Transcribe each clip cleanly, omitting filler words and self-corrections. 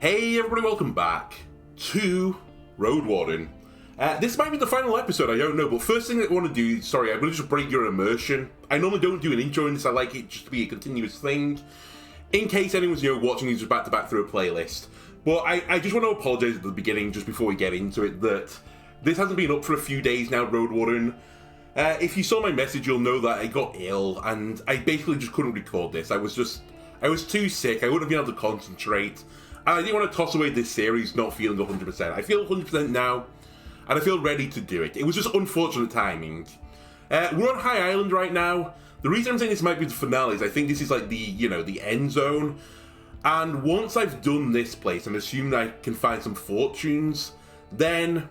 Hey everybody, welcome back to Roadwarden. This might be the final episode, I don't know, but first thing I want to do, sorry, I'm going to just break your immersion. I normally don't do an intro in this, I like it just to be a continuous thing. In case anyone's watching these back to back through a playlist. But I just want to apologise at the beginning, just before we get into it, that this hasn't been up for a few days now, Roadwarden. If you saw my message, you'll know that I got ill, and I basically just couldn't record this. I was too sick, I wouldn't have been able to concentrate. And I didn't want to toss away this series not feeling 100%. I feel 100% now, and I feel ready to do it. It was just unfortunate timing. We're on High Island right now. The reason I'm saying this might be the finale is I think this is like the end zone. And once I've done this place and assumed I can find some fortunes, then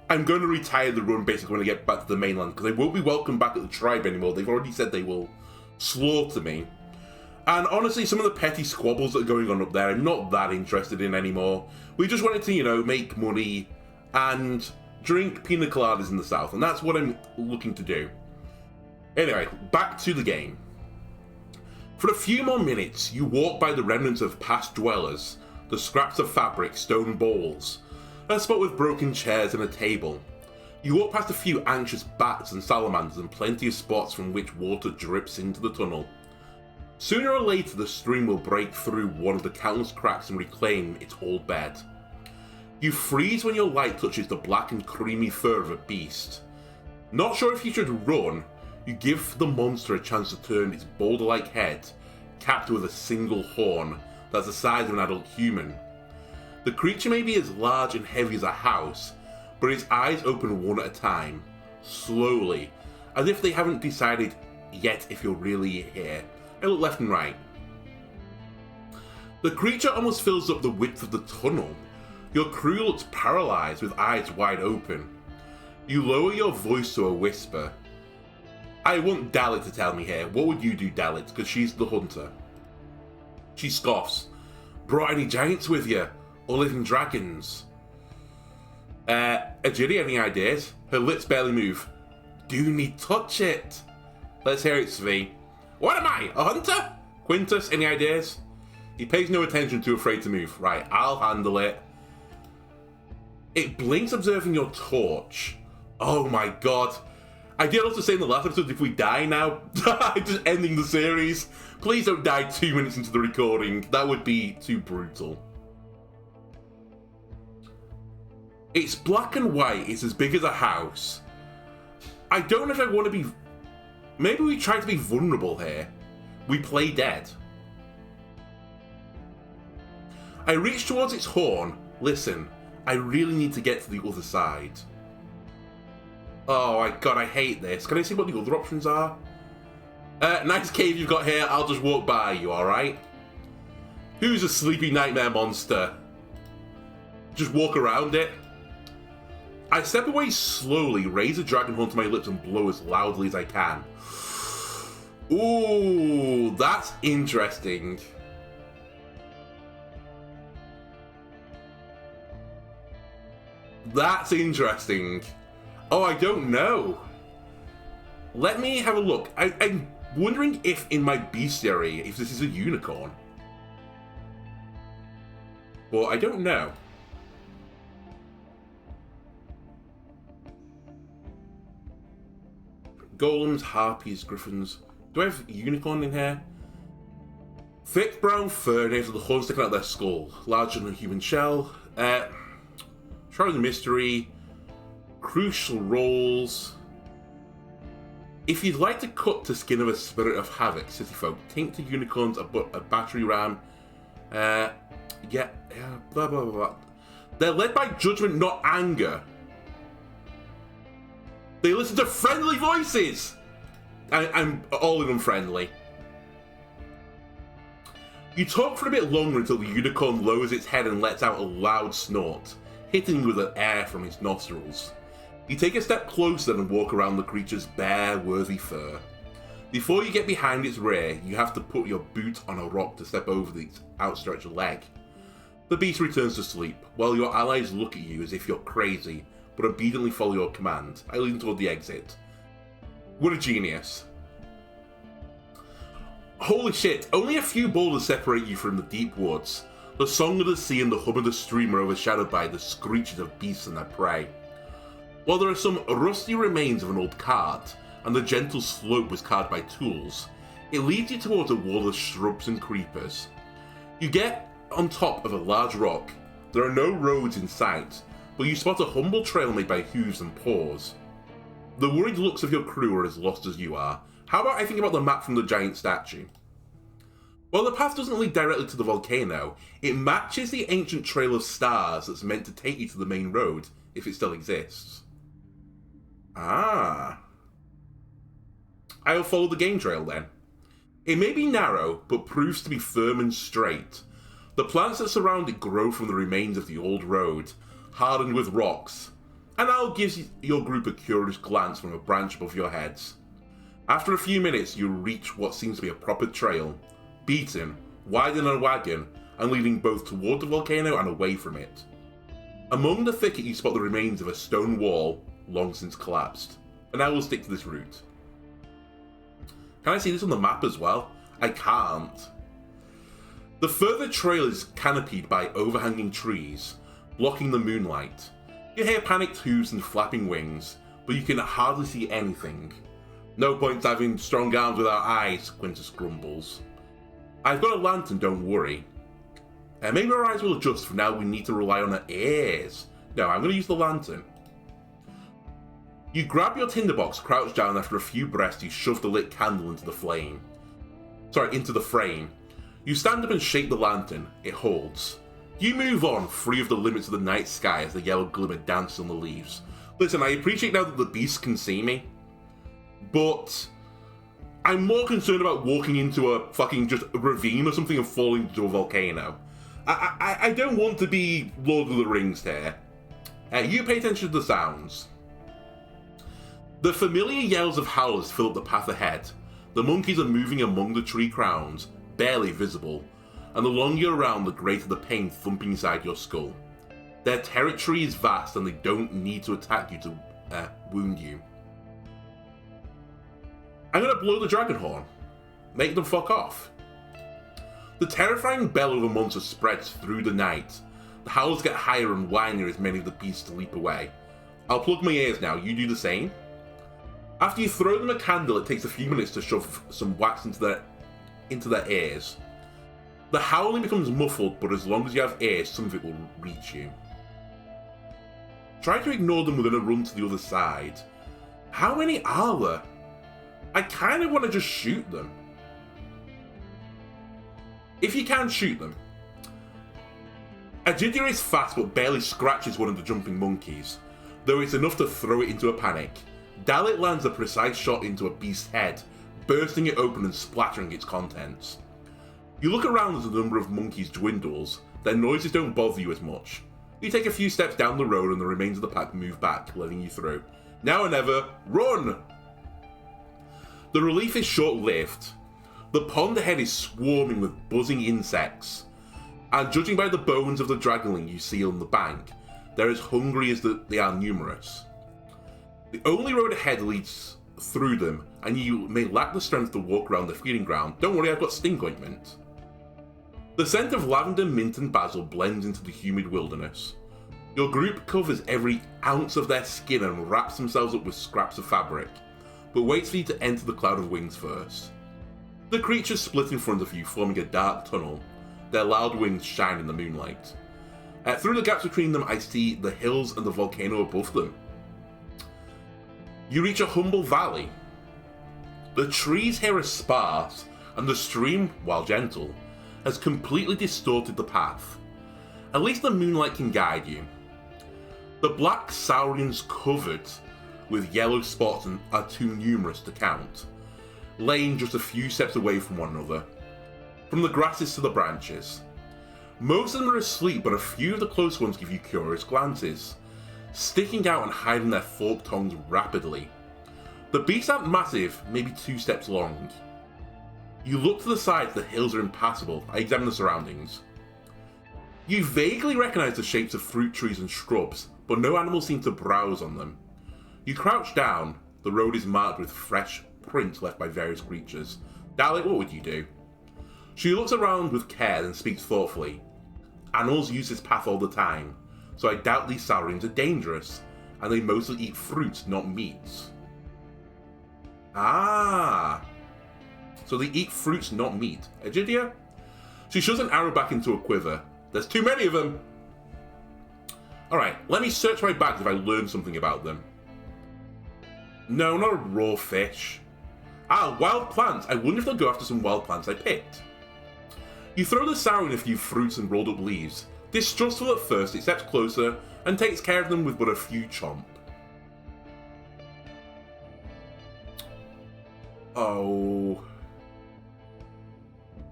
I'm going to retire the run basically when I get back to the mainland, because I won't be welcome back at the tribe anymore. They've already said they will slaughter me. And honestly, some of the petty squabbles that are going on up there, I'm not that interested in anymore. We just wanted to, make money and drink pina coladas in the south, and that's what I'm looking to do. Anyway, back to the game. For a few more minutes, you walk by the remnants of past dwellers, the scraps of fabric, stone balls, a spot with broken chairs and a table. You walk past a few anxious bats and salamanders and plenty of spots from which water drips into the tunnel. Sooner or later, the stream will break through one of the countless cracks and reclaim its old bed. You freeze when your light touches the black and creamy fur of a beast. Not sure if you should run, you give the monster a chance to turn its boulder-like head, capped with a single horn that's the size of an adult human. The creature may be as large and heavy as a house, but its eyes open one at a time, slowly, as if they haven't decided yet if you're really here. I look left and right. The creature almost fills up the width of the tunnel. Your crew looks paralysed with eyes wide open. You lower your voice to a whisper. I want Dalit to tell me here. What would you do, Dalit? Because she's the hunter. She scoffs. Brought any giants with you? Or living dragons? Ajiri, any ideas? Her lips barely move. Do me touch it. Let's hear it, Svi. What am I, a hunter? Quintus, any ideas? He pays no attention, too afraid to move. Right, I'll handle it. It blinks, observing your torch. Oh my god. I did also say in the last episode, if we die now, I'm just ending the series. Please don't die 2 minutes into the recording. That would be too brutal. It's black and white. It's as big as a house. I don't know if I want to be... Maybe we try to be vulnerable here. We play dead. I reach towards its horn. Listen, I really need to get to the other side. Oh my god, I hate this. Can I see what the other options are? Nice cave you've got here. I'll just walk by you, alright? Who's a sleepy nightmare monster? Just walk around it. I step away slowly, raise a dragon horn to my lips and blow as loudly as I can. Ooh, that's interesting. That's interesting. Oh, I don't know. Let me have a look. I'm wondering if in my bestiary, if this is a unicorn. Well, I don't know. Golems, harpies, griffins. Do I have unicorn in here? Thick brown fur named with the horns sticking out their skull. Larger than a human shell. Shroud of the mystery. Crucial roles. If you'd like to cut to skin of a spirit of havoc, city folk, tincture unicorns, a battery ram. Blah, blah, blah, blah. They're led by judgment, not anger. They listen to friendly voices! I'm all in unfriendly. You talk for a bit longer until the unicorn lowers its head and lets out a loud snort, hitting you with an air from its nostrils. You take a step closer and walk around the creature's bare, worthy fur. Before you get behind its rear, you have to put your boot on a rock to step over its outstretched leg. The beast returns to sleep, while your allies look at you as if you're crazy, but obediently follow your command. I lean toward the exit. What a genius. Holy shit, only a few boulders separate you from the deep woods. The song of the sea and the hum of the stream are overshadowed by the screeches of beasts and their prey. While there are some rusty remains of an old cart, and the gentle slope was carved by tools, it leads you towards a wall of shrubs and creepers. You get on top of a large rock. There are no roads in sight, but you spot a humble trail made by hooves and paws. The worried looks of your crew are as lost as you are. How about I think about the map from the giant statue? While the path doesn't lead directly to the volcano, it matches the ancient trail of stars that's meant to take you to the main road, if it still exists. Ah. I'll follow the game trail then. It may be narrow, but proves to be firm and straight. The plants that surround it grow from the remains of the old road, hardened with rocks, and Al gives your group a curious glance from a branch above your heads. After a few minutes, you reach what seems to be a proper trail, beaten, wider than a wagon, and leading both toward the volcano and away from it. Among the thicket you spot the remains of a stone wall, long since collapsed, and I will stick to this route. Can I see this on the map as well? I can't. The further trail is canopied by overhanging trees, blocking the moonlight. You hear panicked hooves and flapping wings, but you can hardly see anything. No point having strong arms without eyes, Quintus grumbles. I've got a lantern, don't worry. Maybe our eyes will adjust, for now we need to rely on our ears. No, I'm going to use the lantern. You grab your tinderbox, crouch down, and after a few breaths you shove the lit candle into the frame. You stand up and shake the lantern. It holds. You move on, free of the limits of the night sky as the yellow glimmer dances on the leaves. Listen, I appreciate now that the beasts can see me, but I'm more concerned about walking into a fucking just ravine or something and falling into a volcano. I don't want to be Lord of the Rings here. You pay attention to the sounds. The familiar yells of howlers fill up the path ahead. The monkeys are moving among the tree crowns, barely visible, and the longer you're around, the greater the pain thumping inside your skull. Their territory is vast and they don't need to attack you to wound you. I'm gonna blow the dragon horn. Make them fuck off. The terrifying bellow of a monster spreads through the night. The howls get higher and whinier as many of the beasts leap away. I'll plug my ears now, you do the same. After you throw them a candle, it takes a few minutes to shove some wax into their ears. The howling becomes muffled, but as long as you have ears, some of it will reach you. Try to ignore them within a run to the other side. How many are there? I kind of want to just shoot them. If you can, shoot them. Agidia is fast but barely scratches one of the jumping monkeys, though it's enough to throw it into a panic. Dalit lands a precise shot into a beast's head, bursting it open and splattering its contents. You look around as the number of monkeys dwindles, their noises don't bother you as much. You take a few steps down the road and the remains of the pack move back, letting you through. Now or never, run! The relief is short-lived. The pond ahead is swarming with buzzing insects, and judging by the bones of the dragonling you see on the bank, they're as hungry as they are numerous. The only road ahead leads through them, and you may lack the strength to walk around the feeding ground. Don't worry, I've got stink ointment. The scent of lavender, mint and basil blends into the humid wilderness. Your group covers every ounce of their skin and wraps themselves up with scraps of fabric, but waits for you to enter the cloud of wings first. The creatures split in front of you, forming a dark tunnel. Their loud wings shine in the moonlight. Through the gaps between them, I see the hills and the volcano above them. You reach a humble valley. The trees here are sparse, and the stream, while gentle, has completely distorted the path. At least the moonlight can guide you. The black saurians covered with yellow spots are too numerous to count, laying just a few steps away from one another, from the grasses to the branches. Most of them are asleep, but a few of the close ones give you curious glances, sticking out and hiding their forked tongues rapidly. The beasts aren't massive, maybe 2 steps long. You look to the sides, the hills are impassable. I examine the surroundings. You vaguely recognize the shapes of fruit trees and shrubs, but no animals seem to browse on them. You crouch down. The road is marked with fresh prints left by various creatures. Dalit, what would you do? She looks around with care and speaks thoughtfully. Animals use this path all the time, so I doubt these saurians are dangerous, and they mostly eat fruits, not meats. Ah. So they eat fruits, not meat. Egidia? She shoves an arrow back into a quiver. There's too many of them! Alright, let me search my bags if I learn something about them. No, not a raw fish. Ah, wild plants. I wonder if they'll go after some wild plants I picked. You throw the saurian a few fruits and rolled up leaves. Distrustful at first, it steps closer and takes care of them with but a few chomp. Oh.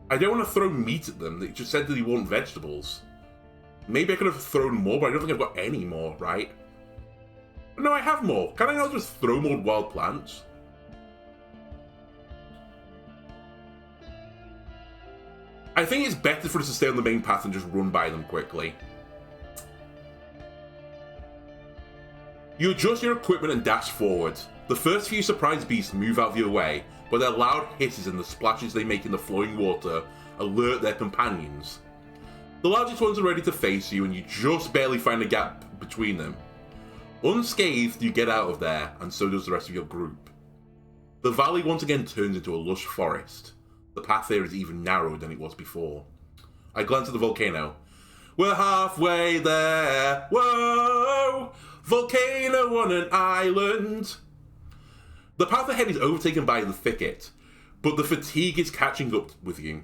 I don't want to throw meat at them. They just said that they want vegetables. Maybe I could have thrown more, but I don't think I've got any more, right? No, I have more. Can I not just throw more wild plants? I think it's better for us to stay on the main path and just run by them quickly. You adjust your equipment and dash forward. The first few surprise beasts move out of your way, but their loud hisses and the splashes they make in the flowing water alert their companions. The largest ones are ready to face you, and you just barely find a gap between them. Unscathed, you get out of there, and so does the rest of your group. The valley once again turns into a lush forest. The path there is even narrower than it was before. I glance at the volcano. We're halfway there! Whoa! Volcano on an island! The path ahead is overtaken by the thicket, but the fatigue is catching up with you.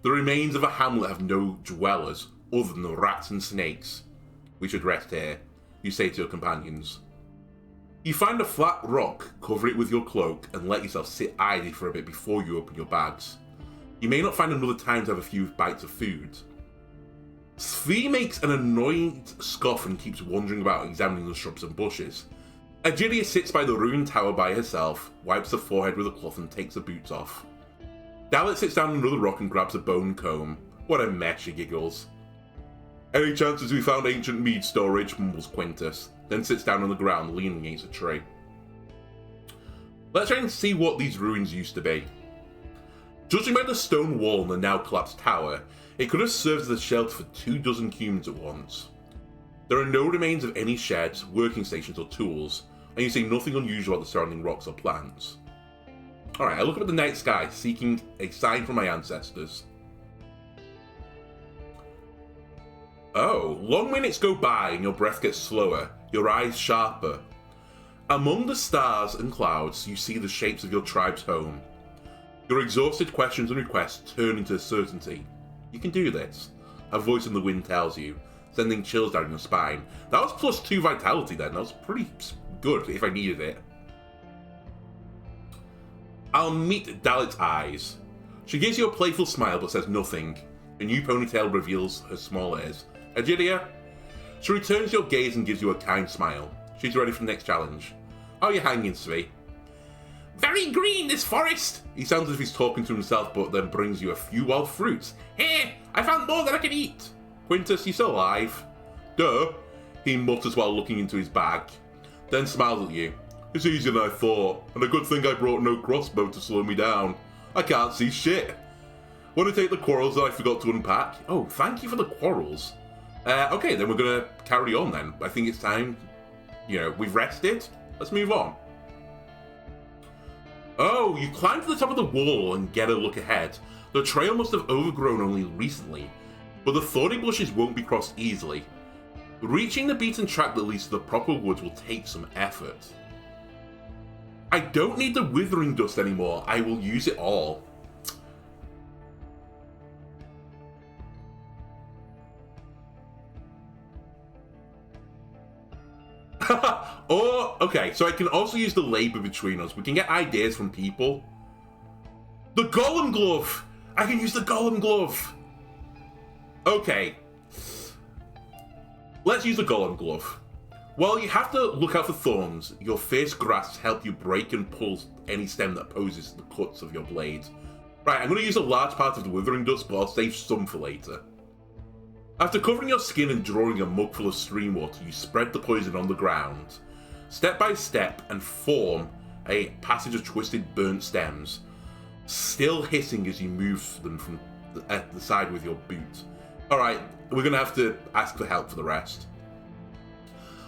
The remains of a hamlet have no dwellers, other than the rats and snakes. We should rest here, you say to your companions. You find a flat rock, cover it with your cloak, and let yourself sit idly for a bit before you open your bags. You may not find another time to have a few bites of food. Svi makes an annoying scoff and keeps wandering about examining the shrubs and bushes. Egidia sits by the ruined tower by herself, wipes her forehead with a cloth and takes her boots off. Dalit sits down on another rock and grabs a bone comb. What a mess, she giggles. Any chances we found ancient mead storage, mumbles Quintus, then sits down on the ground, leaning against a tree. Let's try and see what these ruins used to be. Judging by the stone wall and the now collapsed tower, it could have served as a shelter for 24 humans at once. There are no remains of any sheds, working stations or tools, and you see nothing unusual about the surrounding rocks or plants. Alright, I look up at the night sky, seeking a sign from my ancestors. Oh, long minutes go by and your breath gets slower, your eyes sharper. Among the stars and clouds, you see the shapes of your tribe's home. Your exhausted questions and requests turn into certainty. You can do this, a voice in the wind tells you, sending chills down your spine. That was +2 vitality then, that was pretty good if I needed it. I'll meet Dalit's eyes. She gives you a playful smile but says nothing. A new ponytail reveals her small ears. Egidia? She returns your gaze and gives you a kind smile. She's ready for the next challenge. How are you hanging, Svi? Very green, this forest! He sounds as if he's talking to himself, but then brings you a few wild fruits. Here, I found more than I can eat! Quintus, you still alive? Duh, he mutters while looking into his bag, then smiles at you. It's easier than I thought, and a good thing I brought no crossbow to slow me down. I can't see shit. Want to take the quarrels that I forgot to unpack? Oh, thank you for the quarrels. Okay, then we're gonna carry on then. I think it's time, we've rested. Let's move on. Oh, you climb to the top of the wall and get a look ahead. The trail must have overgrown only recently, but the thorny bushes won't be crossed easily. Reaching the beaten track that leads to the proper woods will take some effort. I don't need the withering dust anymore, I will use it all. Okay, so I can also use the labor between us. We can get ideas from people. The golem glove! I can use the golem glove! Okay. Let's use the golem glove. While you have to look out for thorns, your fierce grasps help you break and pull any stem that opposes the cuts of your blade. Right, I'm going to use a large part of the withering dust, but I'll save some for later. After covering your skin and drawing a mug full of stream water, you spread the poison on the ground, step by step, and form a passage of twisted burnt stems, still hissing as you move them from the side with your boot. Alright, we're gonna have to ask for help for the rest.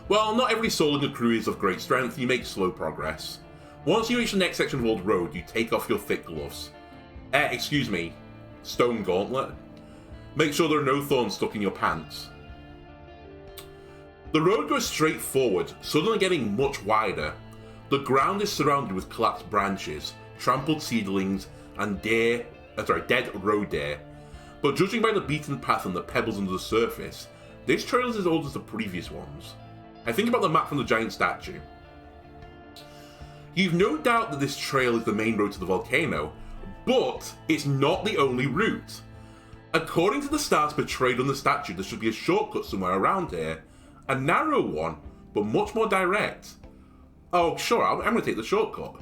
While not every soul in the crew is of great strength, you make slow progress. Once you reach the next section of Old Road, you take off your thick gloves. Excuse me, stone gauntlet. Make sure there are no thorns stuck in your pants. The road goes straight forward, suddenly getting much wider. The ground is surrounded with collapsed branches, trampled seedlings, and dead road deer. But judging by the beaten path and the pebbles under the surface, this trail is as old as the previous ones. I think about the map from the giant statue. You've no doubt that this trail is the main road to the volcano, but it's not the only route. According to the stars portrayed on the statue, there should be a shortcut somewhere around here. A narrow one, but much more direct. Oh, sure, I'm going to take the shortcut.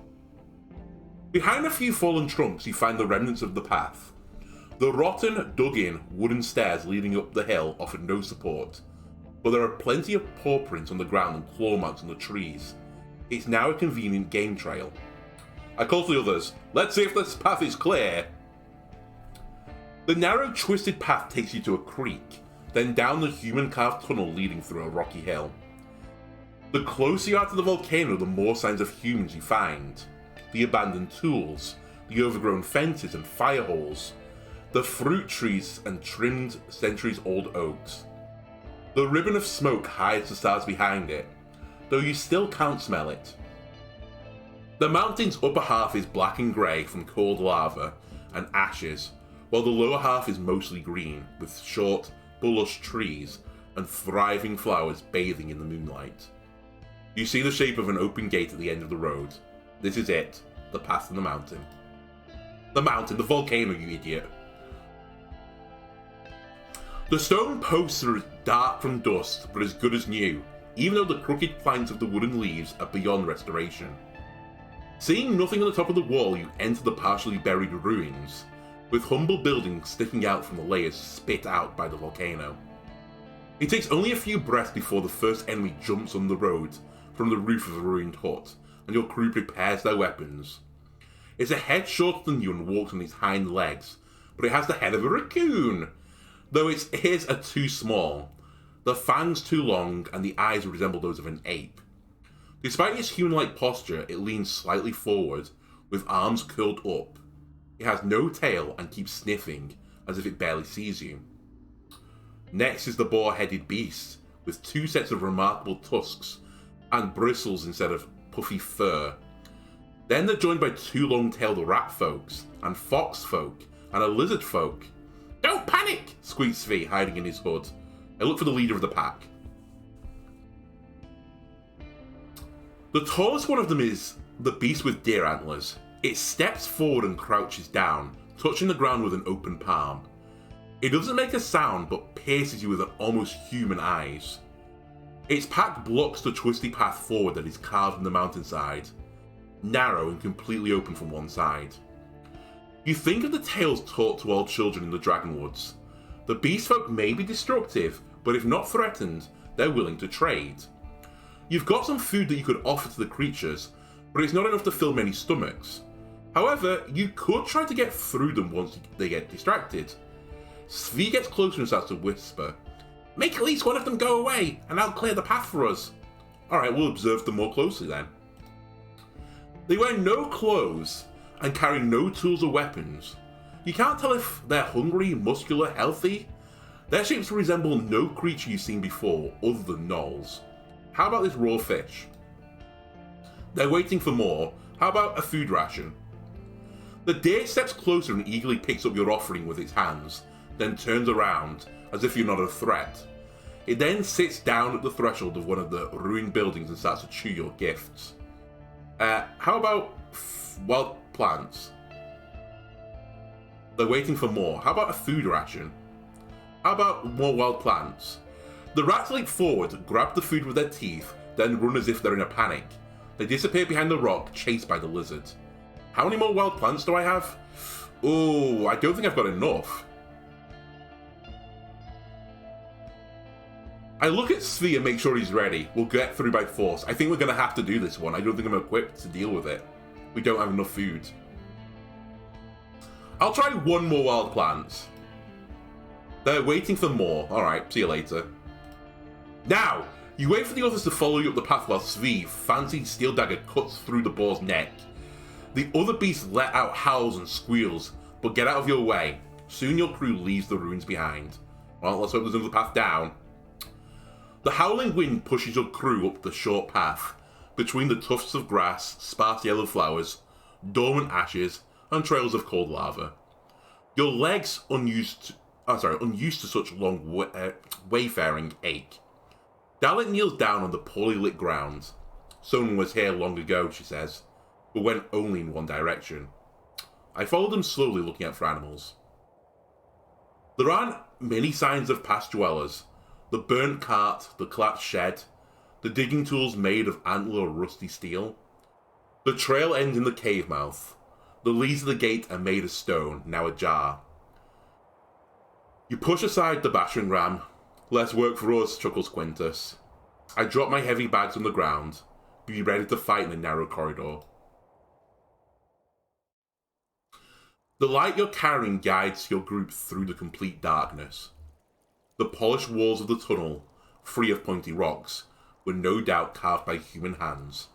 Behind a few fallen trunks, you find the remnants of the path. The rotten, dug-in wooden stairs leading up the hill offer no support, but there are plenty of paw prints on the ground and claw marks on the trees. It's now a convenient game trail. I call to the others, let's see if this path is clear. The narrow, twisted path takes you to a creek, then down the human-carved tunnel leading through a rocky hill. The closer you are to the volcano, the more signs of humans you find. The abandoned tools, the overgrown fences and fire holes, the fruit trees and trimmed centuries-old oaks. The ribbon of smoke hides the stars behind it, though you still can't smell it. The mountain's upper half is black and grey from cold lava and ashes, while the lower half is mostly green, with short, bullish trees and thriving flowers bathing in the moonlight. You see the shape of an open gate at the end of the road. This is it, the path to the mountain. The mountain, the volcano, you idiot. The stone posts are dark from dust, but as good as new, even though the crooked planks of the wooden leaves are beyond restoration. Seeing nothing on the top of the wall, you enter the partially buried ruins, with humble buildings sticking out from the layers spit out by the volcano. It takes only a few breaths before the first enemy jumps on the road from the roof of a ruined hut, and your crew prepares their weapons. It's a head shorter than you and walks on its hind legs, but it has the head of a raccoon, though its ears are too small, the fangs too long, and the eyes resemble those of an ape. Despite its human-like posture, it leans slightly forward, with arms curled up. It has no tail and keeps sniffing, as if it barely sees you. Next is the boar-headed beast, with two sets of remarkable tusks, and bristles instead of puffy fur. Then they're joined by two long-tailed rat folks, and fox folk, and a lizard folk. "Don't panic!" squeaks Svi, hiding in his hood. I look for the leader of the pack. The tallest one of them is the beast with deer antlers. It steps forward and crouches down, touching the ground with an open palm. It doesn't make a sound, but pierces you with an almost human eyes. Its pack blocks the twisty path forward that is carved in the mountainside, narrow and completely open from one side. You think of the tales taught to all children in the Dragonwoods. The beast folk may be destructive, but if not threatened, they're willing to trade. You've got some food that you could offer to the creatures, but it's not enough to fill many stomachs. However, you could try to get through them once they get distracted. Svi gets closer and starts to whisper, "Make at least one of them go away, and I'll clear the path for us." Alright, we'll observe them more closely then. They wear no clothes, and carry no tools or weapons. You can't tell if they're hungry, muscular, healthy. Their shapes resemble no creature you've seen before, other than gnolls. How about this raw fish? They're waiting for more. How about a food ration? The deer steps closer and eagerly picks up your offering with its hands, then turns around, as if you're not a threat. It then sits down at the threshold of one of the ruined buildings and starts to chew your gifts. How about wild plants? They're waiting for more. How about a food ration? How about more wild plants? The rats leap forward, grab the food with their teeth, then run as if they're in a panic. They disappear behind the rock, chased by the lizard. How many more wild plants do I have? Oh, I don't think I've got enough. I look at Svi and make sure he's ready. We'll get through by force. I think we're going to have to do this one. I don't think I'm equipped to deal with it. We don't have enough food. I'll try one more wild plants. They're waiting for more. Alright, see you later. Now, you wait for the others to follow you up the path while Svi's fancy steel dagger cuts through the boar's neck. The other beasts let out howls and squeals, but get out of your way. Soon your crew leaves the ruins behind. Well, let's hope there's another path down. The howling wind pushes your crew up the short path, between the tufts of grass, sparse yellow flowers, dormant ashes, and trails of cold lava. Your legs, unused to such long wayfaring, ache. Dalit kneels down on the poorly lit ground. Someone was here long ago, she says, but went only in one direction. I followed them slowly, looking out for animals. There aren't many signs of past dwellers. The burnt cart, the collapsed shed, the digging tools made of antler or rusty steel. The trail ends in the cave mouth. The leads of the gate are made of stone, now ajar. You push aside the battering ram. Less work for us, chuckles Quintus. I drop my heavy bags on the ground. Be ready to fight in the narrow corridor. The light you're carrying guides your group through the complete darkness. The polished walls of the tunnel, free of pointy rocks, were no doubt carved by human hands.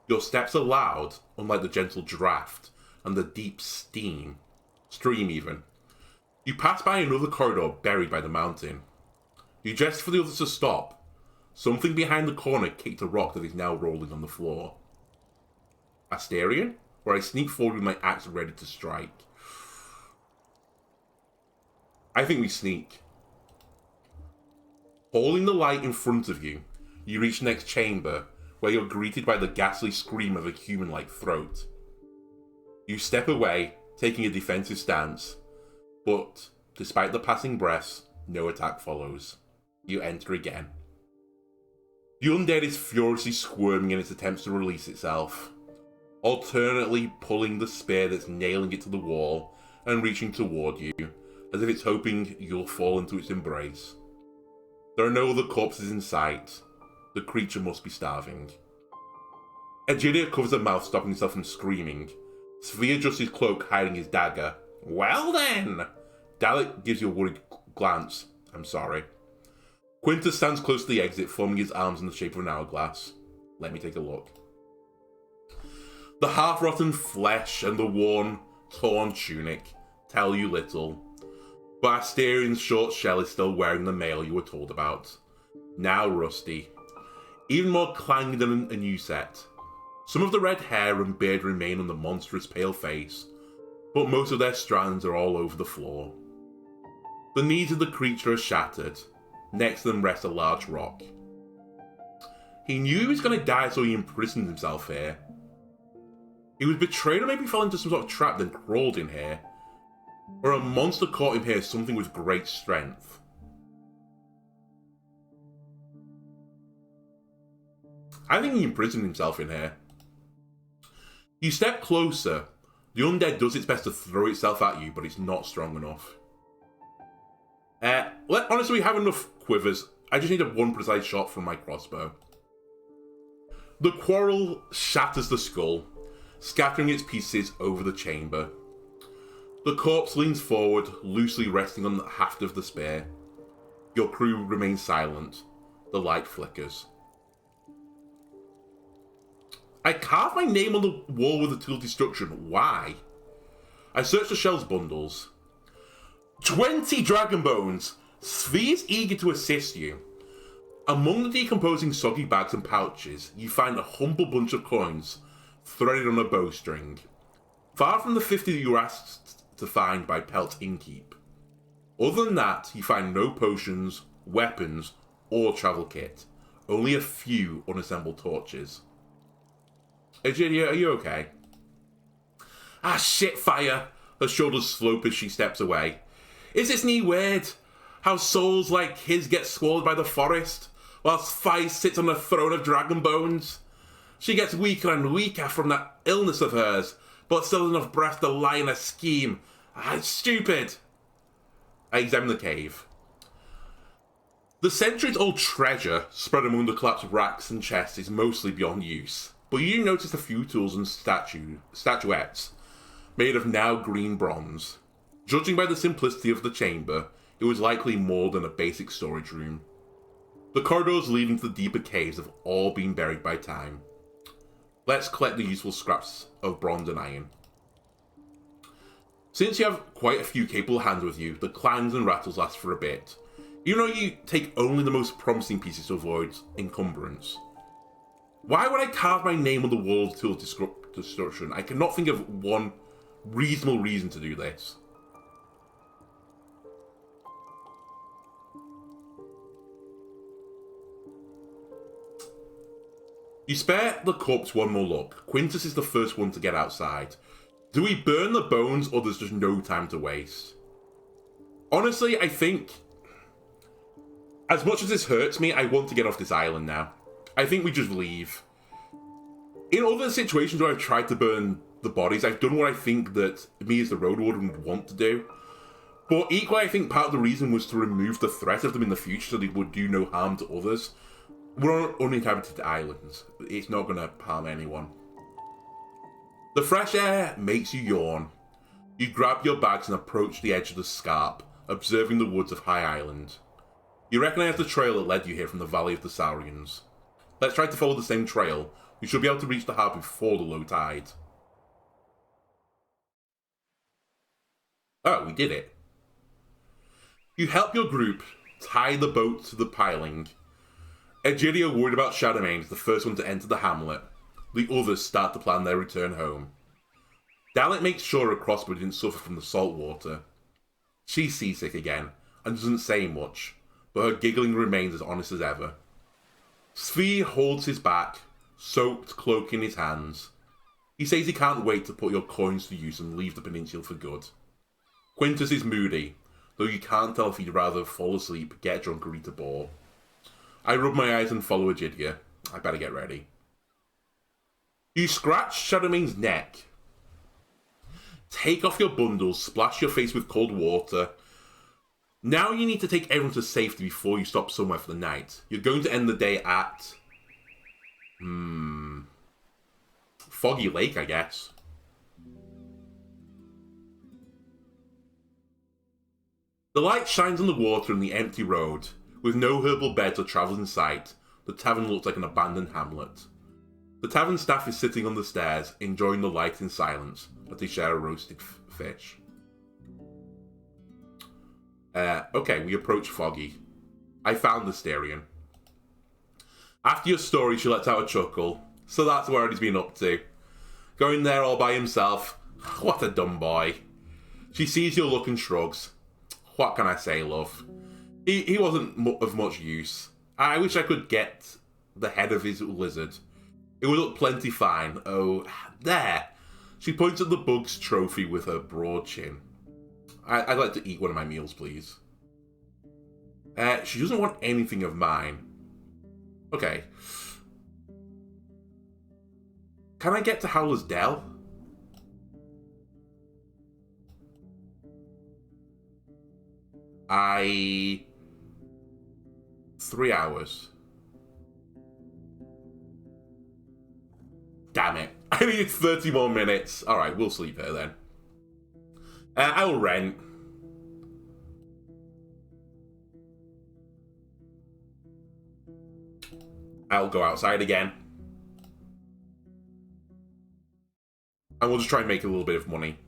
Your steps are loud, unlike the gentle draft and the deep stream even. You pass by another corridor buried by the mountain. You gesture for the others to stop. Something behind the corner kicked a rock that is now rolling on the floor. Asterion? Where I sneak forward with my axe ready to strike. I think we sneak. Holding the light in front of you, you reach the next chamber, where you're greeted by the ghastly scream of a human-like throat. You step away, taking a defensive stance, but, despite the passing breaths, no attack follows. You enter again. The undead is furiously squirming in its attempts to release itself, alternately pulling the spear that's nailing it to the wall and reaching toward you, as if it's hoping you'll fall into its embrace. There are no other corpses in sight. The creature must be starving. Egidia covers her mouth, stopping himself from screaming. Svi adjusts his cloak, hiding his dagger. Well then! Dalit gives you a worried glance. I'm sorry. Quintus stands close to the exit, forming his arms in the shape of an hourglass. Let me take a look. The half-rotten flesh and the worn, torn tunic tell you little, but Asterion's short shell is still wearing the mail you were told about. Now rusty. Even more clanging than a new set. Some of the red hair and beard remain on the monstrous pale face, but most of their strands are all over the floor. The knees of the creature are shattered. Next to them rests a large rock. He knew he was going to die, so he imprisoned himself here. He was betrayed or maybe fell into some sort of trap, then crawled in here. Or a monster caught him here, something with great strength. I think he imprisoned himself in here. You step closer. The undead does its best to throw itself at you, but it's not strong enough. Honestly, we have enough quivers. I just need one precise shot from my crossbow. The quarrel shatters the skull, scattering its pieces over the chamber. The corpse leans forward, loosely resting on the haft of the spear. Your crew remains silent. The light flickers. I carved my name on the wall with a tool of destruction. Why? I search the shell's bundles. 20 dragon bones! Svi is eager to assist you. Among the decomposing soggy bags and pouches, you find a humble bunch of coins threaded on a bowstring. Far from the 50 that you were asked to find by Pelt's innkeep. Other than that, you find no potions, weapons, or travel kit. Only a few unassembled torches. Egidia, are you okay? Ah, shit, fire! Her shoulders slope as she steps away. Is this knee weird? How souls like his get swallowed by the forest, whilst Fire sits on a throne of dragon bones? She gets weaker and weaker from that illness of hers, but still enough breath to lie in a scheme. Ah, it's stupid. I examine the cave. The centuries-old treasure spread among the collapsed racks and chests is mostly beyond use, but you notice a few tools and statuettes made of now green bronze. Judging by the simplicity of the chamber, it was likely more than a basic storage room. The corridors leading to the deeper caves have all been buried by time. Let's collect the useful scraps of bronze and iron. Since you have quite a few capable hands with you, the clangs and rattles last for a bit. Even though you take only the most promising pieces to avoid encumbrance. Why would I carve my name on the wall till destruction? I cannot think of one reasonable reason to do this. You spare the corpse one more look. Quintus is the first one to get outside. Do we burn the bones or there's just no time to waste? Honestly, I think, as much as this hurts me, I want to get off this island now. I think we just leave. In other situations where I've tried to burn the bodies, I've done what I think that me as the Roadwarden would want to do. But equally, I think part of the reason was to remove the threat of them in the future so they would do no harm to others. We're on uninhabited islands. It's not going to harm anyone. The fresh air makes you yawn. You grab your bags and approach the edge of the scarp, observing the woods of High Island. You recognise the trail that led you here from the Valley of the Saurians. Let's try to follow the same trail. We should be able to reach the harbour before the low tide. Oh, we did it. You help your group tie the boat to the piling. Egidio, worried about Shadowmane, is the first one to enter the hamlet. The others start to plan their return home. Dalit makes sure her crossbow didn't suffer from the salt water. She's seasick again, and doesn't say much, but her giggling remains as honest as ever. Sphere holds his back, soaked cloak in his hands. He says he can't wait to put your coins to use and leave the peninsula for good. Quintus is moody, though you can't tell if he'd rather fall asleep, get drunk, or eat a ball. I rub my eyes and follow Egidia. I better get ready. You scratch Shadowmane's neck. Take off your bundles, splash your face with cold water. Now you need to take everyone to safety before you stop somewhere for the night. You're going to end the day at... Foggy Lake, I guess. The light shines on the water and the empty road. With no herbal beds or travellers in sight, the tavern looks like an abandoned hamlet. The tavern staff is sitting on the stairs, enjoying the light in silence, as they share a roasted fish. Okay, we approach Foggy. I found Asterion. After your story, she lets out a chuckle, so that's what he's been up to. Going there all by himself. What a dumb boy. She sees your look and shrugs. What can I say, love? He wasn't of much use. I wish I could get the head of his lizard. It would look plenty fine. Oh, there. She points at the bug's trophy with her broad chin. I'd like to eat one of my meals, please. She doesn't want anything of mine. Okay. Can I get to Howler's Dell? I 3 hours. Damn it. I need 30 more minutes. Alright, we'll sleep here then. I'll rent. I'll go outside again. And we'll just try and make a little bit of money.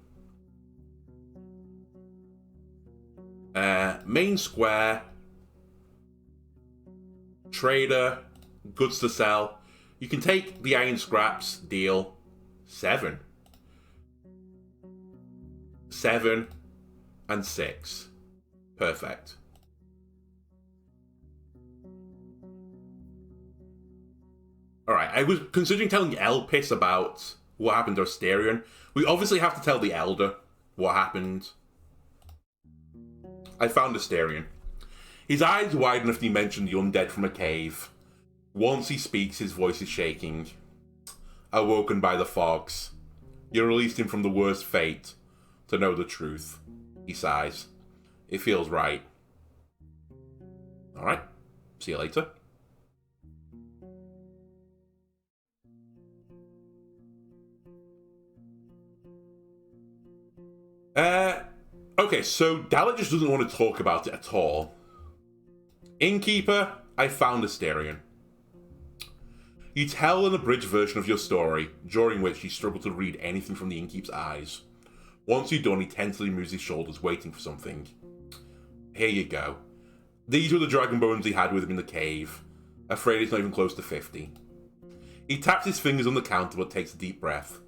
Main square. Trader. Goods to sell. You can take the iron scraps. Deal. 7. 7 and 6. Perfect. Alright, I was considering telling Elpis about what happened to Asterion. We obviously have to tell the Elder what happened. I found Asterion. His eyes widen after he mentioned the undead from a cave. Once he speaks, his voice is shaking. Awoken by the fogs. You released him from the worst fate. To know the truth. He sighs. It feels right. Alright. See you later. Okay, so Dalit just doesn't want to talk about it at all. Innkeeper, I found Asterion. You tell an abridged version of your story, during which you struggle to read anything from the innkeeper's eyes. Once you're done, he tentatively moves his shoulders, waiting for something. Here you go. These were the dragon bones he had with him in the cave. Afraid it's not even close to 50. He taps his fingers on the counter but takes a deep breath.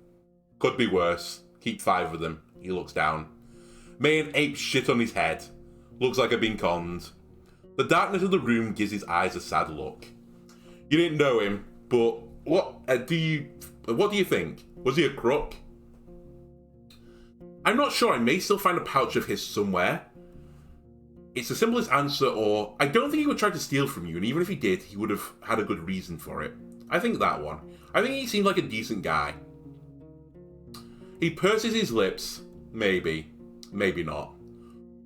Could be worse. Keep 5 of them. He looks down. May an ape shit on his head. Looks like I've been conned. The darkness of the room gives his eyes a sad look. You didn't know him, but what do you think? Was he a crook? I'm not sure. I may still find a pouch of his somewhere. It's the simplest answer, or I don't think he would try to steal from you, and even if he did, he would have had a good reason for it. I think that one. I think he seemed like a decent guy. He purses his lips. Maybe. Maybe not.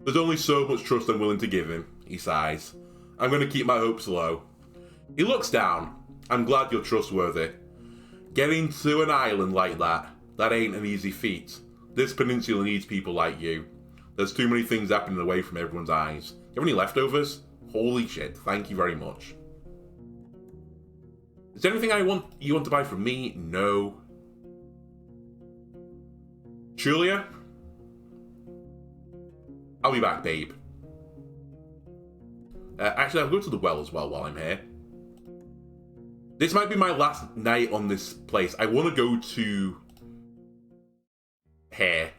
There's only so much trust I'm willing to give him, he sighs. I'm going to keep my hopes low. He looks down. I'm glad you're trustworthy. Getting to an island like that ain't an easy feat. This peninsula needs people like you. There's too many things happening away from everyone's eyes. You have any leftovers? Holy shit, thank you very much. Is there anything you want to buy from me? No. Julia? I'll be back, babe. Actually, I'll go to the well as well while I'm here. This might be my last night on this place. I want to go to here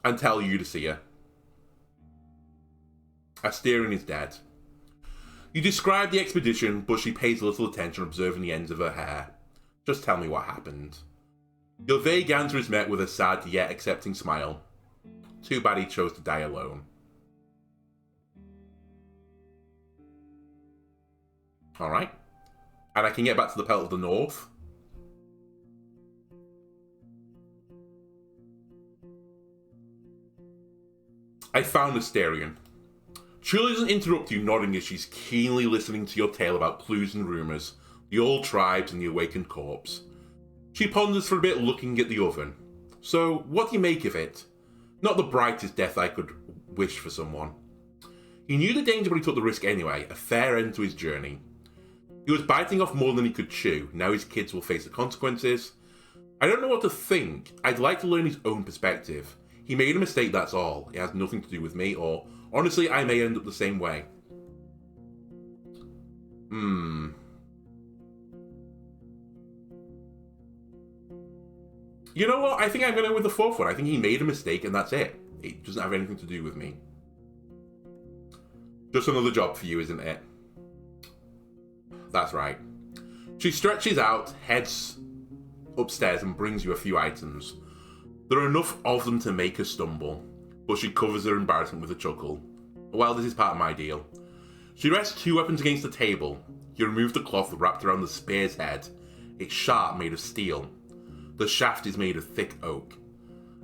and tell you to see her. Asterion is dead. You describe the expedition, but she pays little attention, observing the ends of her hair. Just tell me what happened. Your vague answer is met with a sad yet accepting smile. Too bad he chose to die alone. Alright. And I can get back to the Pelt of the North. I found Asterion. Shirley doesn't interrupt you, nodding as she's keenly listening to your tale about clues and rumours, the old tribes and the awakened corpse. She ponders for a bit, looking at the oven. So, what do you make of it? Not the brightest death I could wish for someone. He knew the danger, but he took the risk anyway, a fair end to his journey. He was biting off more than he could chew. Now his kids will face the consequences. I don't know what to think. I'd like to learn his own perspective. He made a mistake, that's all. It has nothing to do with me, or honestly, I may end up the same way. You know what? I think I'm going to go with the fourth one. I think he made a mistake and that's it. It doesn't have anything to do with me. Just another job for you, isn't it? That's right. She stretches out, heads upstairs and brings you a few items. There are enough of them to make her stumble, but she covers her embarrassment with a chuckle. Well, this is part of my deal. She rests 2 weapons against the table. You remove the cloth wrapped around the spear's head. It's sharp, made of steel. The shaft is made of thick oak.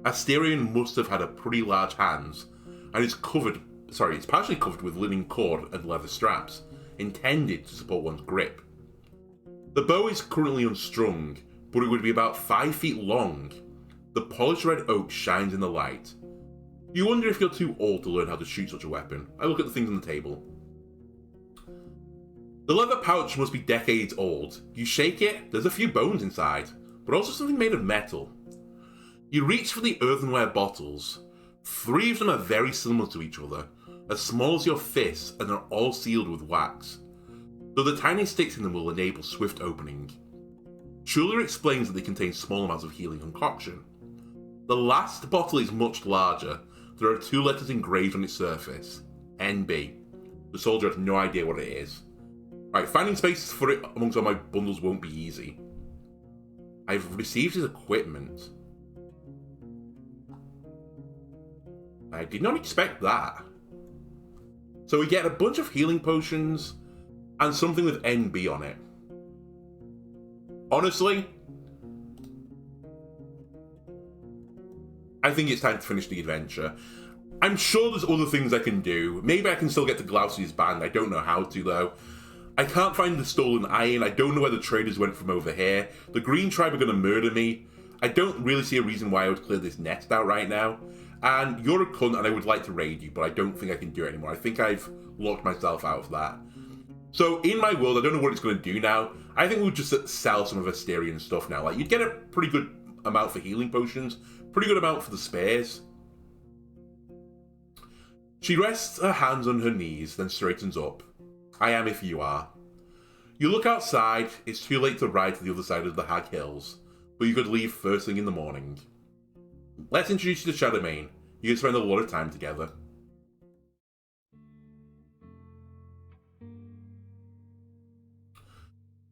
Asterion must have had a pretty large hands, and it's partially covered with linen cord and leather straps, intended to support one's grip. The bow is currently unstrung, but it would be about 5 feet long. The polished red oak shines in the light. You wonder if you're too old to learn how to shoot such a weapon. I look at the things on the table. The leather pouch must be decades old. You shake it, there's a few bones inside, but also something made of metal. You reach for the earthenware bottles. 3 of them are very similar to each other, as small as your fists, and are all sealed with wax, though the tiny sticks in them will enable swift opening. Schuler explains that they contain small amounts of healing concoction. The last bottle is much larger. There are 2 letters engraved on its surface. NB. The soldier has no idea what it is. Right, finding spaces for it amongst all my bundles won't be easy. I've received his equipment. I did not expect that. So we get a bunch of healing potions and something with NB on it. Honestly, I think it's time to finish the adventure. I'm sure there's other things I can do. Maybe I can still get to Glaucia's band. I don't know how to, though. I can't find the stolen iron. I don't know where the traders went from over here. The Green Tribe are going to murder me. I don't really see a reason why I would clear this nest out right now. And you're a cunt and I would like to raid you, but I don't think I can do it anymore. I think I've locked myself out of that. So in my world, I don't know what it's going to do now. I think we'll just sell some of Asterion stuff now. Like, you'd get a pretty good amount for healing potions, pretty good amount for the spares. She rests her hands on her knees, then straightens up. I am if you are. You look outside. It's too late to ride to the other side of the Hag Hills, but you could leave first thing in the morning. Let's introduce you to Shadowmane. You can spend a lot of time together.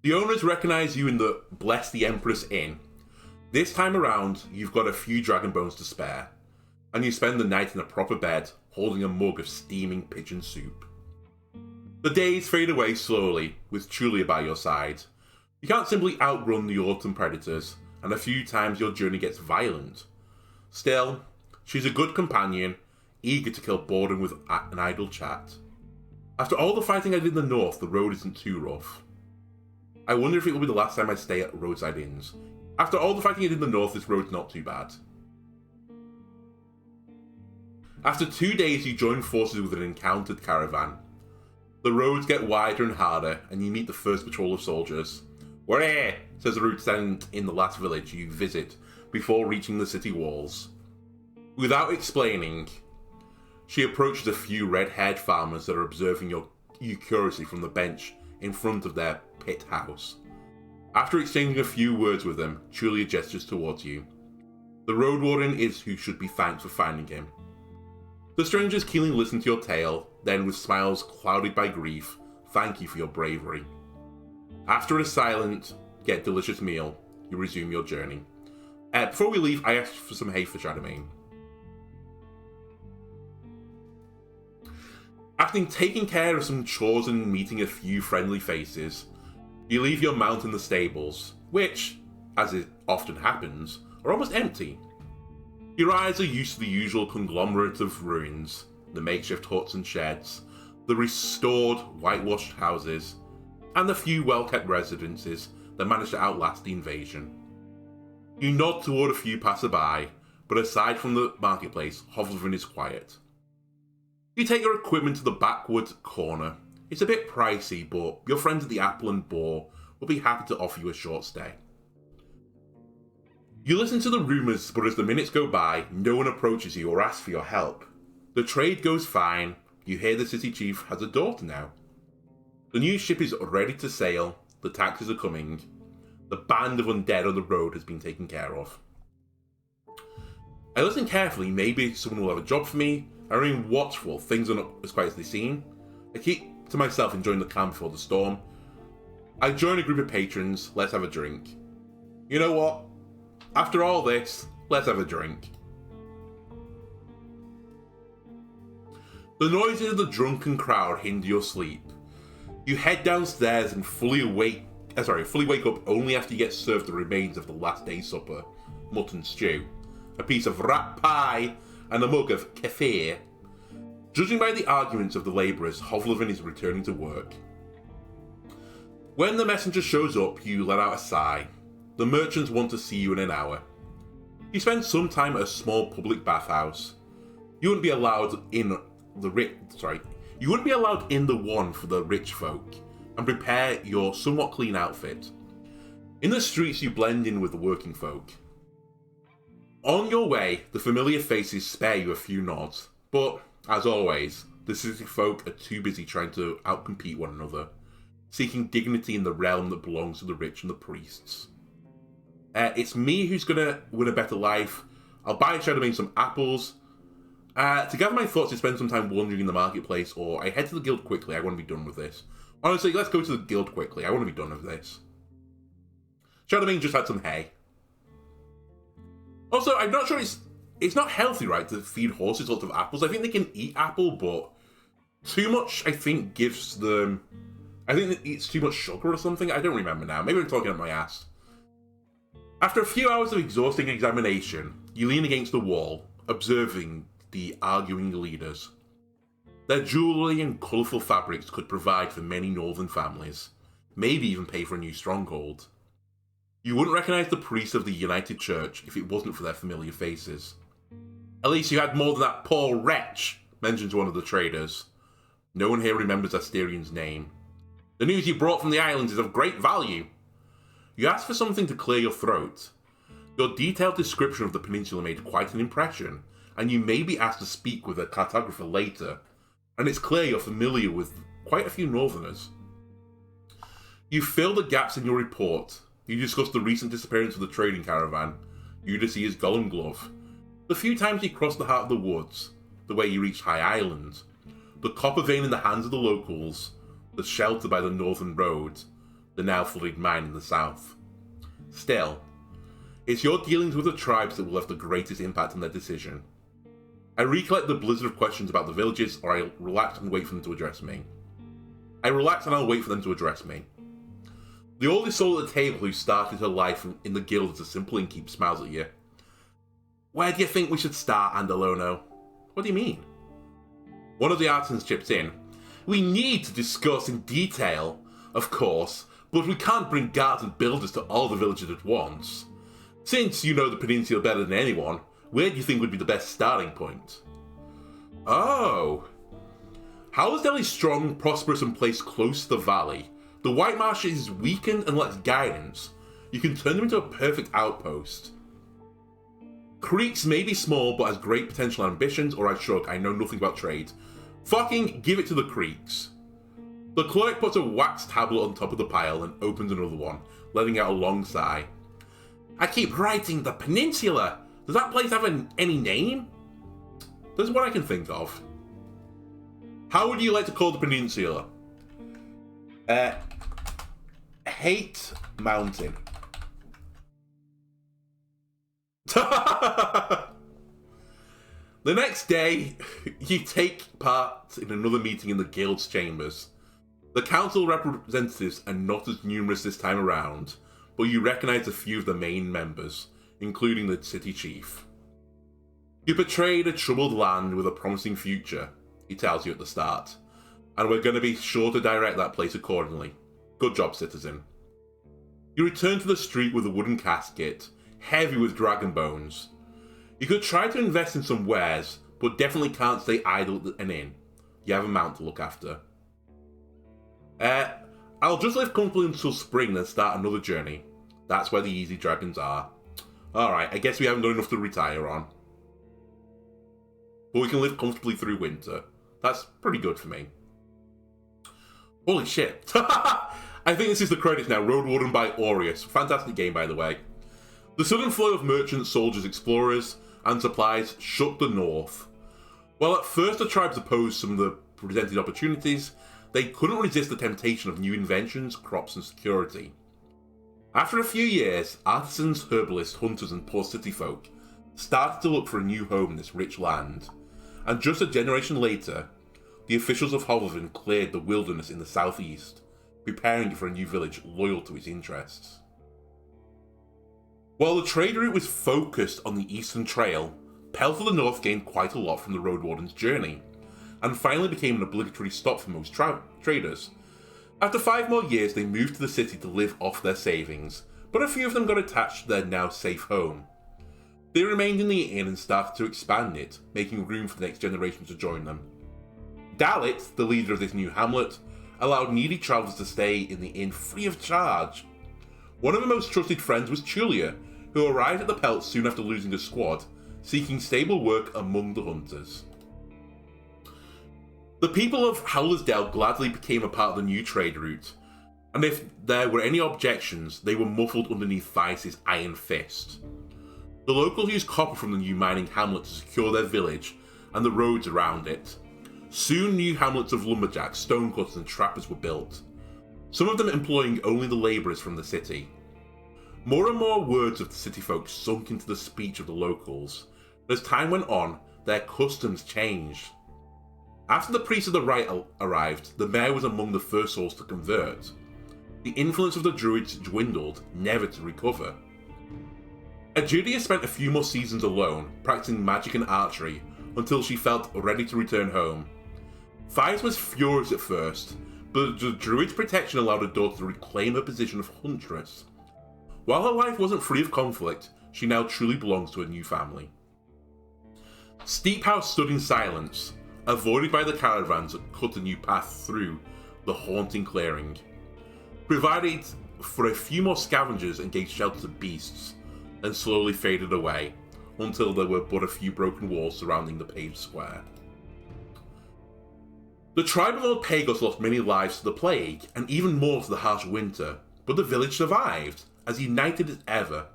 The owners recognize you in the Bless the Empress Inn. This time around, you've got a few dragon bones to spare, and you spend the night in a proper bed, holding a mug of steaming pigeon soup. The days fade away slowly, with Julia by your side. You can't simply outrun the autumn predators, and a few times your journey gets violent. Still, she's a good companion, eager to kill boredom with an idle chat. After all the fighting I did in the north, the road isn't too rough. I wonder if it will be the last time I stay at roadside inns. After all the fighting I did in the north, this road's not too bad. After 2 days, you join forces with an encountered caravan. The roads get wider and harder, and you meet the first patrol of soldiers. "We're here," says the lieutenant in the last village you visit, before reaching the city walls. Without explaining, she approaches a few red-haired farmers that are observing you curiously from the bench in front of their pit house. After exchanging a few words with them, Julia gestures towards you. The Roadwarden is who should be thanked for finding him. The strangers keenly listen to your tale, then with smiles clouded by grief, thank you for your bravery. After a silent, yet delicious meal, you resume your journey. Before we leave, I asked for some hay for Shadowmane. After taking care of some chores and meeting a few friendly faces, you leave your mount in the stables, which, as it often happens, are almost empty. Your eyes are used to the usual conglomerate of ruins, the makeshift huts and sheds, the restored, whitewashed houses, and the few well-kept residences that managed to outlast the invasion. You nod toward a few passerby, but aside from the marketplace, Hovlivin is quiet. You take your equipment to the backward corner. It's a bit pricey, but your friends at the Apple and Boar will be happy to offer you a short stay. You listen to the rumours, but as the minutes go by, no one approaches you or asks for your help. The trade goes fine. You hear the city chief has a daughter now. The new ship is ready to sail. The taxes are coming. The band of undead on the road has been taken care of. I listen carefully. Maybe someone will have a job for me. I remain watchful. Things are not as quiet as they seem. I keep to myself, enjoying the calm before the storm. I join a group of patrons. Let's have a drink. You know what? After all this, let's have a drink. The noises of the drunken crowd hinder your sleep. You head downstairs and fully wake up only after you get served the remains of the last day's supper, mutton stew, a piece of rat pie, and a mug of kefir. Judging by the arguments of the labourers, Hovlivin is returning to work. When the messenger shows up, you let out a sigh. The merchants want to see you in an hour. You spend some time at a small public bathhouse. You wouldn't be allowed in the one for the rich folk, and prepare your somewhat clean outfit. In the streets, you blend in with the working folk. On your way, the familiar faces spare you a few nods, but, as always, the city folk are too busy trying to outcompete one another, seeking dignity in the realm that belongs to the rich and the priests. It's me who's gonna win a better life. I'll buy Shadowmane some apples. To gather my thoughts, I spend some time wandering in the marketplace, or I head to the guild quickly. I want to be done with this. Honestly, let's go to the guild quickly. I want to be done with this. Shadowmane just had some hay. Also, I'm not sure it's not healthy, right, to feed horses lots of apples. I think they can eat apple, but too much, I think, gives them... I think it eats too much sugar or something. I don't remember now. Maybe I'm talking up my ass. After a few hours of exhausting examination, you lean against the wall, observing the arguing leaders. Their jewellery and colourful fabrics could provide for many northern families, maybe even pay for a new stronghold. You wouldn't recognise the priests of the United Church if it wasn't for their familiar faces. At least you had more than that poor wretch, mentions one of the traders. No one here remembers Asterion's name. The news you brought from the islands is of great value. You asked for something to clear your throat. Your detailed description of the peninsula made quite an impression, and you may be asked to speak with a cartographer later, and it's clear you're familiar with quite a few northerners. You fill the gaps in your report. You discuss the recent disappearance of the trading caravan, Ulysses' golem glove, the few times you crossed the heart of the woods, the way you reached High Island, the copper vein in the hands of the locals, the shelter by the northern road, the now flooded mine in the south. Still, it's your dealings with the tribes that will have the greatest impact on their decision. I recollect the blizzard of questions about the villages, or I relax and wait for them to address me. I relax and I'll wait for them to address me. The oldest soul at the table who started her life in the guild as a simple innkeep smiles at you. Where do you think we should start, Andalono? What do you mean? One of the artisans chips in. We need to discuss in detail, of course, but we can't bring guards and builders to all the villages at once. Since you know the peninsula better than anyone, where do you think would be the best starting point? Oh. How is Delhi strong, prosperous, and placed close to the valley? The White Marsh is weakened and lacks guidance. You can turn them into a perfect outpost. Creeks may be small, but has great potential and ambitions, or I shrug, I know nothing about trade. Fucking give it to the creeks. The clerk puts a wax tablet on top of the pile and opens another one, letting out a long sigh. I keep writing the peninsula. Does that place have any name? There's one I can think of. How would you like to call the peninsula? Hate Mountain. The next day, you take part in another meeting in the guild's chambers. The council representatives are not as numerous this time around, but you recognise a few of the main members, including the city chief. You betrayed a troubled land with a promising future, he tells you at the start, and we're going to be sure to direct that place accordingly. Good job, citizen. You return to the street with a wooden casket, heavy with dragon bones. You could try to invest in some wares, but definitely can't stay idle at an inn. You have a mount to look after. I'll just live comfortably until spring, then start another journey. That's where the easy dragons are. Alright, I guess we haven't got enough to retire on. But we can live comfortably through winter. That's pretty good for me. Holy shit. I think this is the credits now. Roadwarden by Aureus. Fantastic game, by the way. The sudden flow of merchants, soldiers, explorers, and supplies shook the north. While at first the tribes opposed some of the presented opportunities, they couldn't resist the temptation of new inventions, crops, and security. After a few years, artisans, herbalists, hunters, and poor city folk started to look for a new home in this rich land, and just a generation later, the officials of Hovelvin cleared the wilderness in the southeast, preparing it for a new village loyal to its interests. While the trade route was focused on the eastern trail, Pell for the North gained quite a lot from the Roadwarden's journey, and finally became an obligatory stop for most traders. After 5 more years, they moved to the city to live off their savings, but a few of them got attached to their now safe home. They remained in the inn and started to expand it, making room for the next generation to join them. Dalit, the leader of this new hamlet, allowed needy travellers to stay in the inn free of charge. One of her most trusted friends was Chulia, who arrived at the Pelt soon after losing a squad, seeking stable work among the hunters. The people of Howlersdale gladly became a part of the new trade route, and if there were any objections, they were muffled underneath Vice's iron fist. The locals used copper from the new mining hamlet to secure their village and the roads around it. Soon new hamlets of lumberjacks, stonecutters and trappers were built, some of them employing only the labourers from the city. More and more words of the city folk sunk into the speech of the locals, and as time went on, their customs changed. After the priest of the rite arrived, the mayor was among the first souls to convert. The influence of the druids dwindled, never to recover. Ajudia spent a few more seasons alone, practicing magic and archery, until she felt ready to return home. Fives was furious at first, but the druid's protection allowed her daughter to reclaim her position of huntress. While her life wasn't free of conflict, she now truly belongs to a new family. Steep House stood in silence, avoided by the caravans that cut a new path through the haunting clearing, provided for a few more scavengers and gave shelter to beasts, and slowly faded away until there were but a few broken walls surrounding the paved square. The tribe of Old Pagos lost many lives to the plague, and even more to the harsh winter, but the village survived, as united as ever.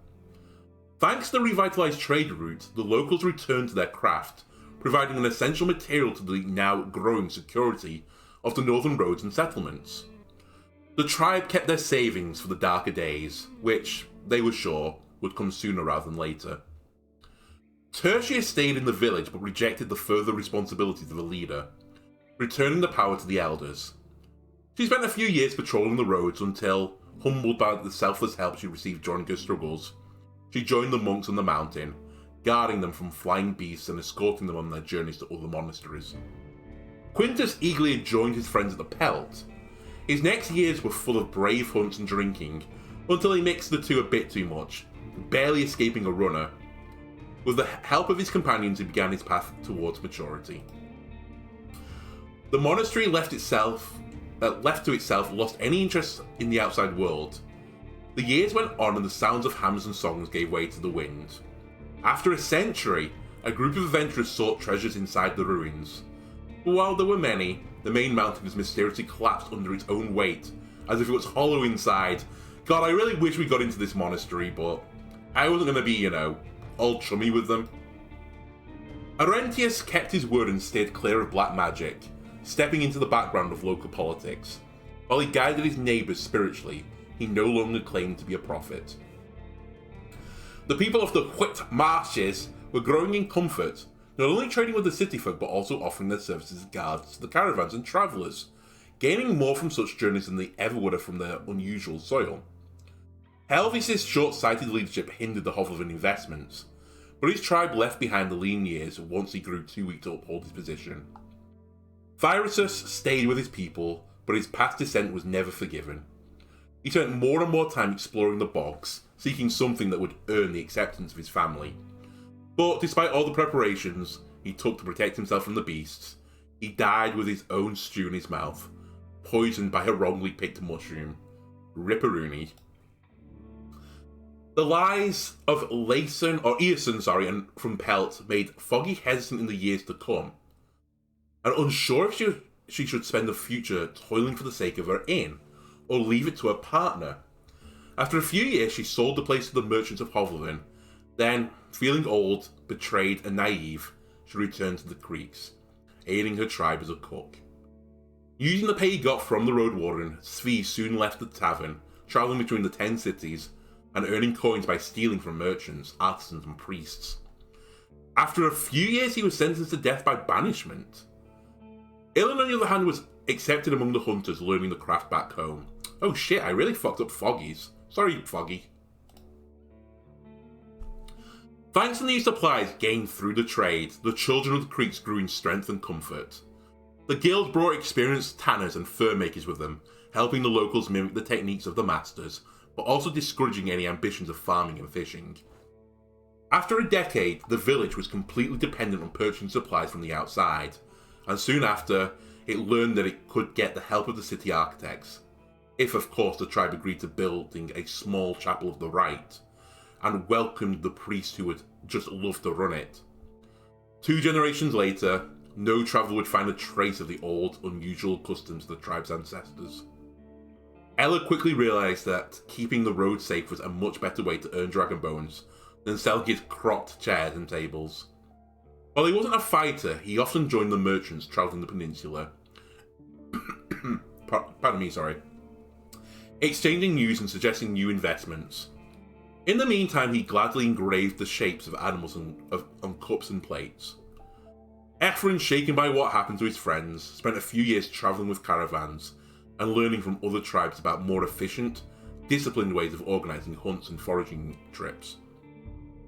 Thanks to the revitalised trade route, the locals returned to their craft, providing an essential material to the now growing security of the northern roads and settlements. The tribe kept their savings for the darker days, which, they were sure, would come sooner rather than later. Tertia stayed in the village but rejected the further responsibilities of a leader, returning the power to the elders. She spent a few years patrolling the roads until, humbled by the selfless help she received during her struggles, she joined the monks on the mountain, guarding them from flying beasts and escorting them on their journeys to other monasteries. Quintus eagerly joined his friends at the Pelt. His next years were full of brave hunts and drinking, until he mixed the two a bit too much, barely escaping a runner. With the help of his companions, he began his path towards maturity. The monastery left to itself lost any interest in the outside world. The years went on and the sounds of hammers and songs gave way to the wind. After a century, a group of adventurers sought treasures inside the ruins. But while there were many, the main mountain was mysteriously collapsed under its own weight, as if it was hollow inside. God, I really wish we got into this monastery, but I wasn't going to be, all chummy with them. Arentius kept his word and stayed clear of black magic, stepping into the background of local politics. While he guided his neighbours spiritually, he no longer claimed to be a prophet. The people of the Whit Marshes were growing in comfort, not only trading with the city folk but also offering their services as guards to the caravans and travellers, gaining more from such journeys than they ever would have from their unusual soil. Helvis' short-sighted leadership hindered the Hovlevan investments, but his tribe left behind the lean years once he grew too weak to uphold his position. Thyrasus stayed with his people, but his past descent was never forgiven. He spent more and more time exploring the bogs, seeking something that would earn the acceptance of his family. But despite all the preparations he took to protect himself from the beasts, he died with his own stew in his mouth, poisoned by a wrongly picked mushroom. Ripperoonie. The lies of Eason, and from Pelt made Foggy hesitant in the years to come, and unsure if she should spend the future toiling for the sake of her inn, or leave it to her partner. After a few years, she sold the place to the merchants of Hovlevan. Then, feeling old, betrayed, and naive, she returned to the creeks, aiding her tribe as a cook. Using the pay he got from the Roadwarden, Svi soon left the tavern, travelling between the 10 cities, and earning coins by stealing from merchants, artisans, and priests. After a few years, he was sentenced to death by banishment. Ilan, on the other hand, was accepted among the hunters, learning the craft back home. Oh shit, I really fucked up Foggy's. Sorry, Foggy. Thanks to new supplies gained through the trade, the children of the creeks grew in strength and comfort. The guild brought experienced tanners and fur makers with them, helping the locals mimic the techniques of the masters, but also discouraging any ambitions of farming and fishing. After a decade, the village was completely dependent on purchasing supplies from the outside, and soon after, it learned that it could get the help of the city architects, if of course the tribe agreed to building a small chapel of the rite, and welcomed the priest who would just love to run it. 2 generations later, no traveller would find a trace of the old, unusual customs of the tribe's ancestors. Ella quickly realised that keeping the road safe was a much better way to earn dragon bones than sell his cropped chairs and tables. While he wasn't a fighter, he often joined the merchants travelling the peninsula. Exchanging news and suggesting new investments. In the meantime, he gladly engraved the shapes of animals on cups and plates. Ephron, shaken by what happened to his friends, spent a few years travelling with caravans and learning from other tribes about more efficient, disciplined ways of organising hunts and foraging trips.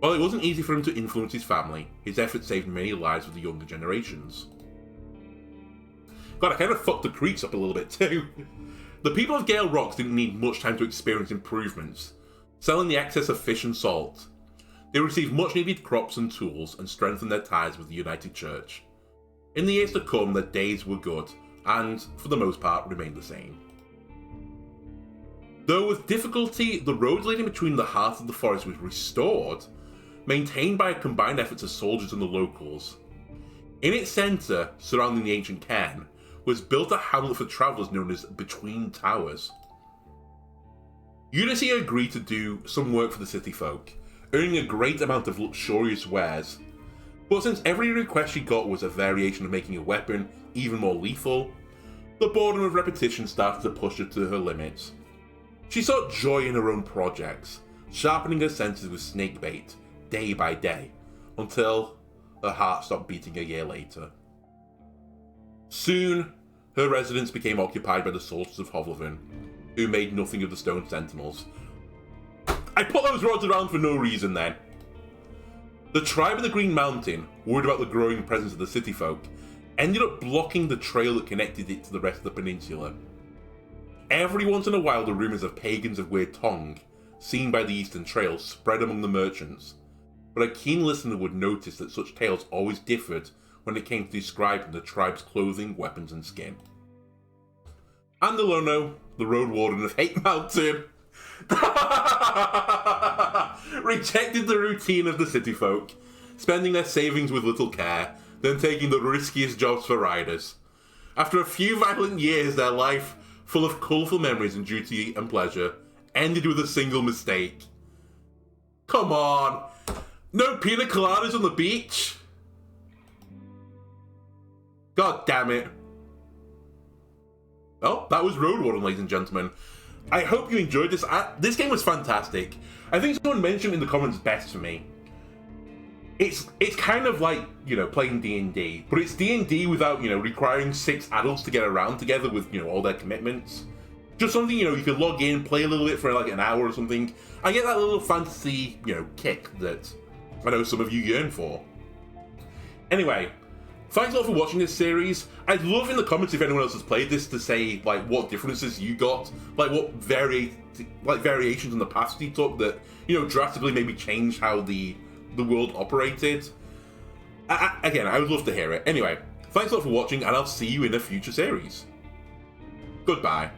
While it wasn't easy for him to influence his family, his efforts saved many lives of the younger generations. God, I kind of fucked the creeks up a little bit too. The people of Gale Rocks didn't need much time to experience improvements, selling the excess of fish and salt. They received much needed crops and tools and strengthened their ties with the United Church. In the years to come, their days were good, and, for the most part, remained the same. Though with difficulty, the road leading between the heart of the forest was restored, maintained by a combined effort of soldiers and the locals. In its centre, surrounding the ancient cairn, was built a hamlet for travellers known as Between Towers. Ulysses agreed to do some work for the city folk, earning a great amount of luxurious wares. But since every request she got was a variation of making a weapon even more lethal, the boredom of repetition started to push her to her limits. She sought joy in her own projects, sharpening her senses with snakebait, day by day, until her heart stopped beating a year later. Soon, her residence became occupied by the soldiers of Hovleven, who made nothing of the stone sentinels. I put those roads around for no reason then. The tribe of the Green Mountain, worried about the growing presence of the city folk, ended up blocking the trail that connected it to the rest of the peninsula. Every once in a while, the rumours of pagans of Weird Tongue, seen by the Eastern Trail, spread among the merchants, but a keen listener would notice that such tales always differed when it came to describing the tribe's clothing, weapons, and skin. And Alono, the Roadwarden of Hate Mountain, rejected the routine of the city folk, spending their savings with little care, then taking the riskiest jobs for riders. After a few violent years, their life, full of colourful memories and duty and pleasure, ended with a single mistake. Come on! No pina coladas on the beach? God damn it. Well, that was Roadwarden, ladies and gentlemen. I hope you enjoyed this. This game was fantastic. I think someone mentioned in the comments best for me. It's kind of like, playing D&D, but it's D&D without, requiring 6 adults to get around together with, all their commitments. Just something, you can log in, play a little bit for like an hour or something. I get that little fantasy, kick that I know some of you yearn for. Anyway, thanks a lot for watching this series. I'd love in the comments if anyone else has played this to say like what differences you got, like what variations in the past you took that drastically maybe changed how the world operated. Again, I would love to hear it. Anyway, thanks a lot for watching, and I'll see you in a future series. Goodbye.